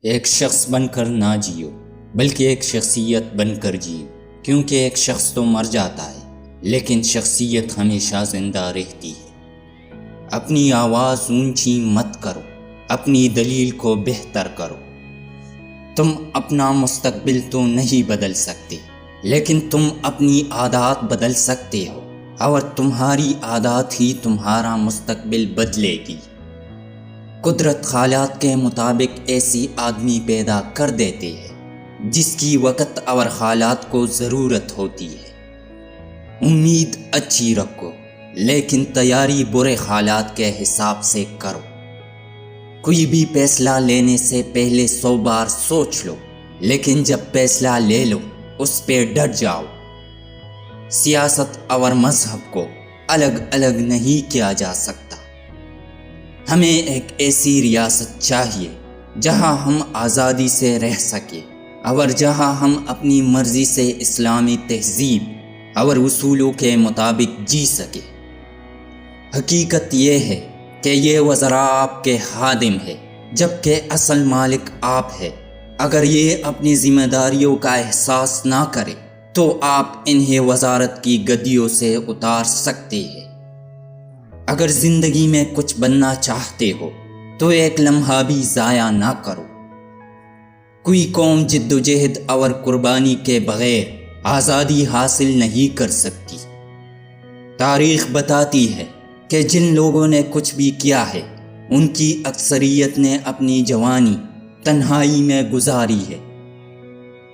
ایک شخص بن کر نہ جیو بلکہ ایک شخصیت بن کر جیو، کیونکہ ایک شخص تو مر جاتا ہے لیکن شخصیت ہمیشہ زندہ رہتی ہے۔ اپنی آواز اونچی مت کرو، اپنی دلیل کو بہتر کرو۔ تم اپنا مستقبل تو نہیں بدل سکتے لیکن تم اپنی عادات بدل سکتے ہو، اور تمہاری عادات ہی تمہارا مستقبل بدلے گی۔ قدرت حالات کے مطابق ایسی آدمی پیدا کر دیتے ہیں جس کی وقت اور حالات کو ضرورت ہوتی ہے۔ امید اچھی رکھو لیکن تیاری برے حالات کے حساب سے کرو۔ کوئی بھی فیصلہ لینے سے پہلے 100 بار سوچ لو، لیکن جب فیصلہ لے لو اس پہ ڈٹ جاؤ۔ سیاست اور مذہب کو الگ الگ نہیں کیا جا سکتا۔ ہمیں ایک ایسی ریاست چاہیے جہاں ہم آزادی سے رہ سکیں اور جہاں ہم اپنی مرضی سے اسلامی تہذیب اور اصولوں کے مطابق جی سکیں۔ حقیقت یہ ہے کہ یہ وزراء آپ کے خادم ہے جبکہ اصل مالک آپ ہے۔ اگر یہ اپنی ذمہ داریوں کا احساس نہ کرے تو آپ انہیں وزارت کی گدیوں سے اتار سکتے ہیں۔ اگر زندگی میں کچھ بننا چاہتے ہو تو ایک لمحہ بھی ضائع نہ کرو۔ کوئی قوم جد و جہد اور قربانی کے بغیر آزادی حاصل نہیں کر سکتی۔ تاریخ بتاتی ہے کہ جن لوگوں نے کچھ بھی کیا ہے ان کی اکثریت نے اپنی جوانی تنہائی میں گزاری ہے۔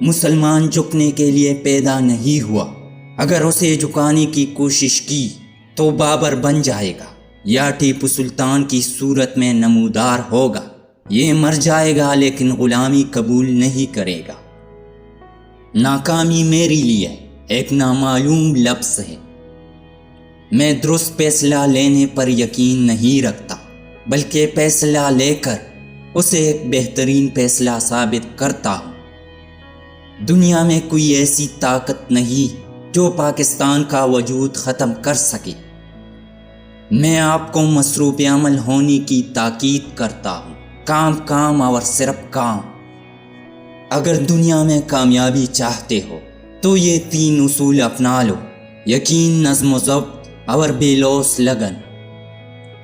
مسلمان جھکنے کے لیے پیدا نہیں ہوا، اگر اسے جھکانے کی کوشش کی تو بابر بن جائے گا یا ٹیپو سلطان کی صورت میں نمودار ہوگا۔ یہ مر جائے گا لیکن غلامی قبول نہیں کرے گا۔ ناکامی میرے لیے ایک نامعلوم لفظ ہے۔ میں درست فیصلہ لینے پر یقین نہیں رکھتا بلکہ فیصلہ لے کر اسے ایک بہترین فیصلہ ثابت کرتا ہوں۔ دنیا میں کوئی ایسی طاقت نہیں جو پاکستان کا وجود ختم کر سکے۔ میں آپ کو مصروف عمل ہونے کی تاکید کرتا ہوں، کام اور صرف کام۔ اگر دنیا میں کامیابی چاہتے ہو تو یہ 3 اصول اپنا لو: یقین، نظم و ضبط اور بے لوث لگن۔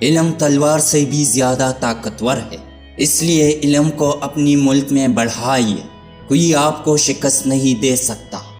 علم تلوار سے بھی زیادہ طاقتور ہے، اس لیے علم کو اپنی ملک میں بڑھائیے۔ کوئی آپ کو شکست نہیں دے سکتا۔